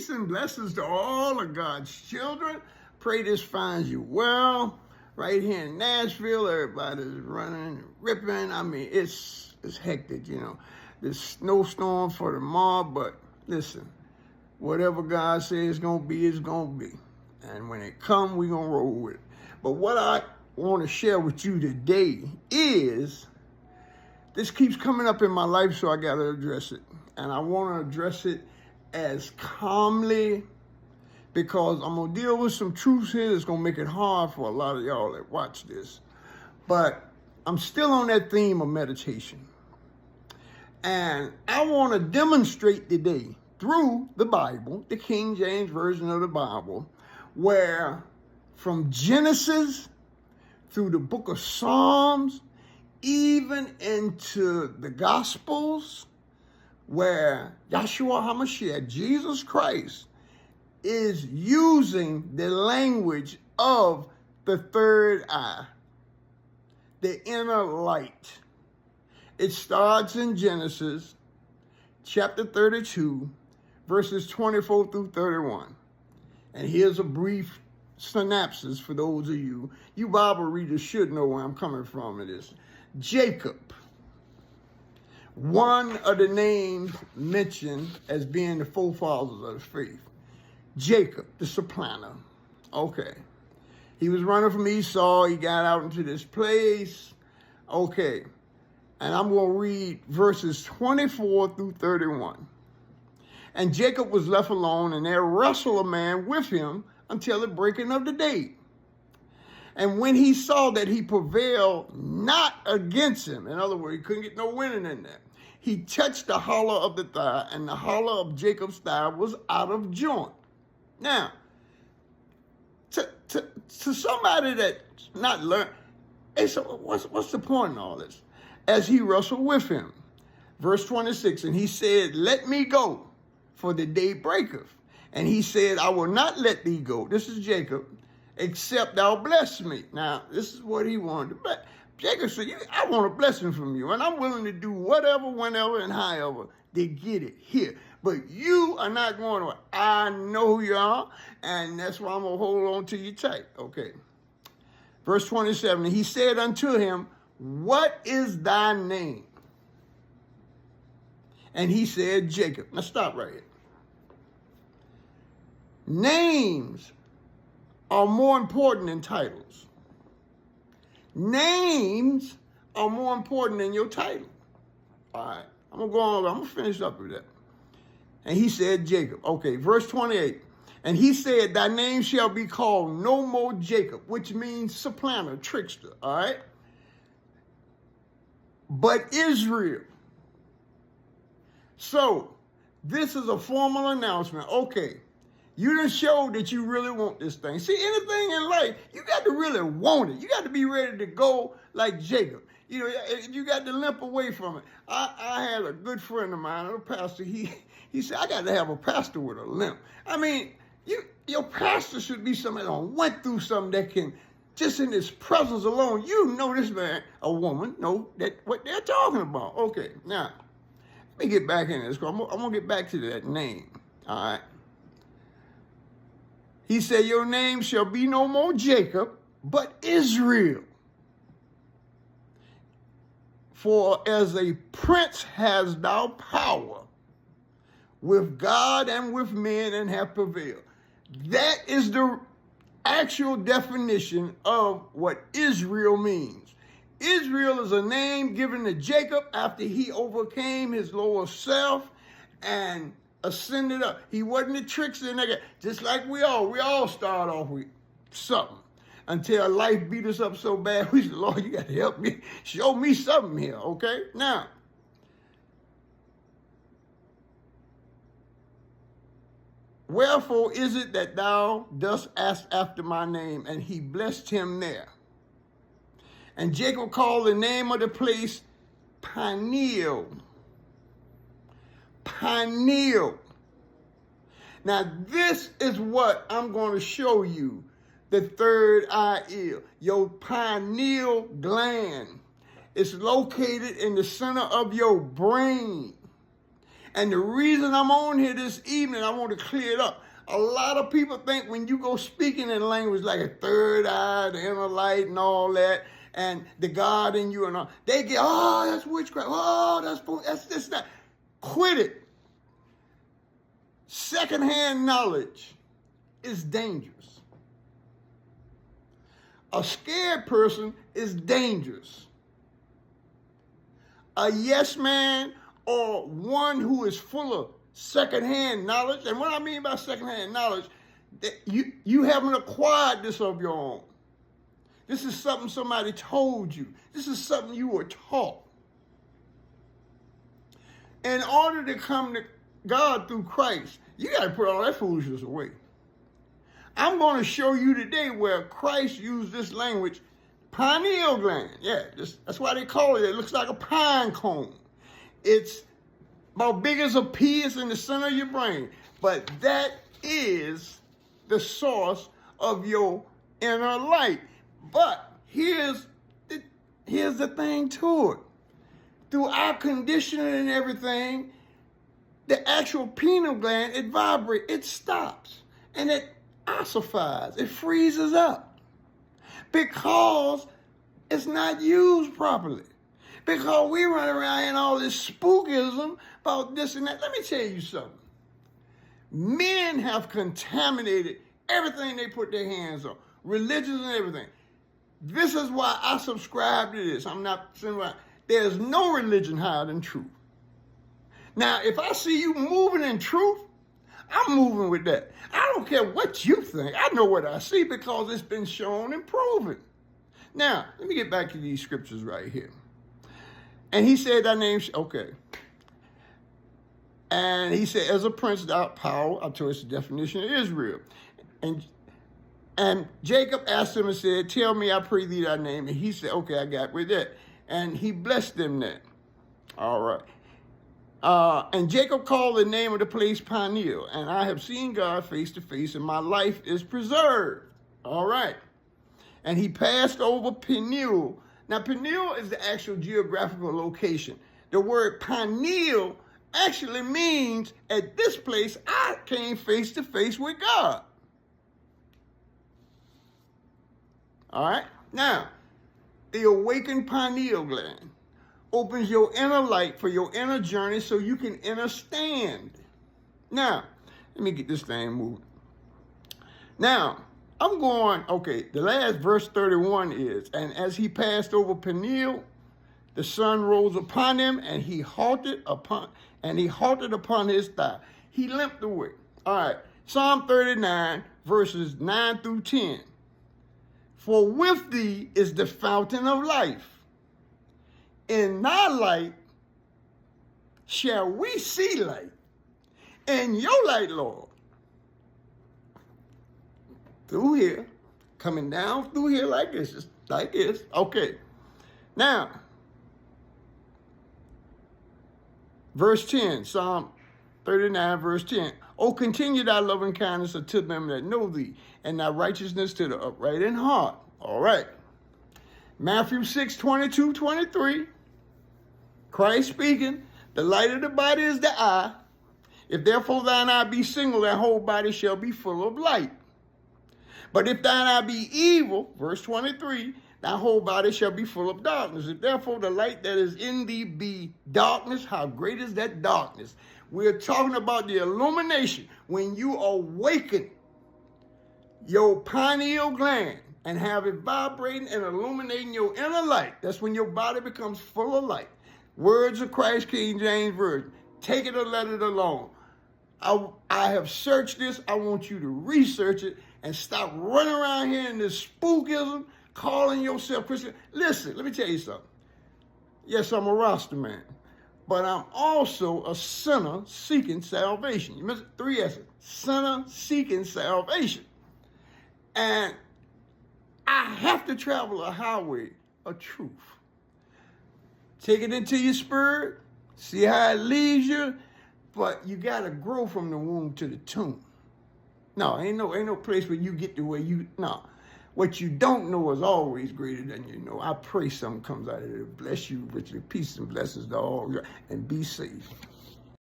Peace and blessings to all of God's children. Pray this finds you well. Right here in Nashville, everybody's running and ripping. I mean, it's hectic, you know. This snowstorm for tomorrow, but listen, whatever God says it's going to be, it's going to be. And when it comes, we're going to roll with it. But what I want to share with you today is, this keeps coming up in my life, so I got to address it. And I want to address it as calmly, because I'm going to deal with some truths here that's going to make it hard for a lot of y'all that watch this. But I'm still on that theme of meditation. And I want to demonstrate today through the Bible, the King James Version of the Bible, where from Genesis through the book of Psalms, even into the Gospels, where Yahshua HaMashiach, Jesus Christ, is using the language of the third eye, the inner light. It starts in Genesis chapter 32, verses 24 through 31. And here's a brief synopsis for those of you. You Bible readers should know where I'm coming from with this. Jacob, one of the names mentioned as being the forefathers of the faith. Jacob, the supplanter. Okay. He was running from Esau. He got out into this place. Okay. And I'm going to read verses 24 through 31. And Jacob was left alone, and there wrestled a man with him until the breaking of the day. And when he saw that he prevailed not against him, in other words, he couldn't get no winning in there, he touched the hollow of the thigh, and the hollow of Jacob's thigh was out of joint. Now, to somebody that's not learned, hey, so what's the point in all this? As he wrestled with him, verse 26, and he said, "Let me go, for the day breaketh." And he said, "I will not let thee go." This is Jacob. "Except thou bless me." Now, this is what he wanted. But Jacob said, "I want a blessing from you, and I'm willing to do whatever, whenever, and however to get it here. But you are not going to. I know who you are, and that's why I'm going to hold on to you tight." Okay. Verse 27, he said unto him, "What is thy name?" And he said, "Jacob." Now stop right here. Names are more important than titles. Names are more important than your title. All right. I'm going to go on. I'm going to finish up with that. And he said, Jacob. Okay, verse 28. And he said, "Thy name shall be called no more Jacob," which means supplanter, trickster. All right. "But Israel." So this is a formal announcement. Okay. You done showed that you really want this thing. See, anything in life, you got to really want it. You got to be ready to go like Jacob. You know, you got to limp away from it. I had a good friend of mine, a pastor. He said, "I got to have a pastor with a limp." I mean, your pastor should be somebody that went through something that can, just in his presence alone, you know this man, a woman, know that what they're talking about. Okay, now, let me get back in this. I'm going to get back to that name. All right. He said, "Your name shall be no more Jacob, but Israel. For as a prince hast thou power with God and with men, and have prevailed." That is the actual definition of what Israel means. Israel is a name given to Jacob after he overcame his lower self and ascended up. He wasn't a trickster, nigga. Just like we all start off with something until life beat us up so bad. We said, "Lord, you got to help me. Show me something here." Okay. Now, "Wherefore is it that thou dost ask after my name?" And he blessed him there. And Jacob called the name of the place Pineal. Pineal. Now, this is what I'm going to show you. The third eye is your pineal gland. It's located in the center of your brain. And the reason I'm on here this evening, I want to clear it up. A lot of people think when you go speaking in language like a third eye, the inner light and all that, and the God in you and all, they get, oh, that's witchcraft. Oh, that's this, that. Quit it. Secondhand knowledge is dangerous. A scared person is dangerous. A yes man or one who is full of secondhand knowledge, and what I mean by secondhand knowledge, that you haven't acquired this of your own. This is something somebody told you. This is something you were taught. In order to come to God through Christ, you got to put all that foolishness away. I'm going to show you today where Christ used this language, pineal gland. Yeah, that's why they call it. It looks like a pine cone. It's about big as a pea. It's in the center of your brain. But that is the source of your inner light. But here's the thing to it. Through our conditioning and everything, the actual pineal gland, it vibrates, it stops, and it ossifies, it freezes up because it's not used properly. Because we run around in all this spookism about this and that. Let me tell you something. Men have contaminated everything they put their hands on, religions and everything. This is why I subscribe to this. I'm not saying why. There's no religion higher than truth. Now, if I see you moving in truth, I'm moving with that. I don't care what you think. I know what I see because it's been shown and proven. Now, let me get back to these scriptures right here. And he said, thy name, okay. And he said, as a prince, thou power, I told us the definition of Israel. And Jacob asked him and said, tell me, I pray thee thy name. And he said, okay, I got with that. And he blessed them then. All right. And Jacob called the name of the place Pineal. And I have seen God face to face, and my life is preserved. All right. And he passed over Pineal. Now, Pineal is the actual geographical location. The word pineal actually means, at this place, I came face to face with God. All right? Now, the awakened pineal gland opens your inner light for your inner journey so you can understand. Now, let me get this thing moving. Now, I'm going, okay, the last verse 31 is, and as he passed over Pineal, the sun rose upon him, and he halted upon his thigh. He limped away. All right, Psalm 39, verses 9 through 10. For with thee is the fountain of life. In thy light shall we see light. In your light, Lord. Through here, coming down through here like this, just like this. Okay. Now, verse 10, Psalm 39, verse 10. Oh, continue thy loving kindness unto them that know thee, and thy righteousness to the upright in heart. All right. Matthew 6, 22, 23. Christ speaking, the light of the body is the eye. If therefore thine eye be single, thy whole body shall be full of light. But if thine eye be evil, verse 23, thy whole body shall be full of darkness. If therefore the light that is in thee be darkness, how great is that darkness? We're talking about the illumination. When you awaken your pineal gland and have it vibrating and illuminating your inner light, that's when your body becomes full of light. Words of Christ, King James Version. Take it or let it alone. I have searched this. I want you to research it and stop running around here in this spookism, calling yourself Christian. Listen, let me tell you something. Yes, I'm a Rasta man, but I'm also a sinner seeking salvation. You missed 3 S's. Sinner seeking salvation. And I have to travel a highway of truth. Take it into your spirit, see how it leads you, but you got to grow from the womb to the tomb. No, ain't no place where you get to where no. What you don't know is always greater than you know. I pray something comes out of it. Bless you richly. Peace and blessings to all, and be safe.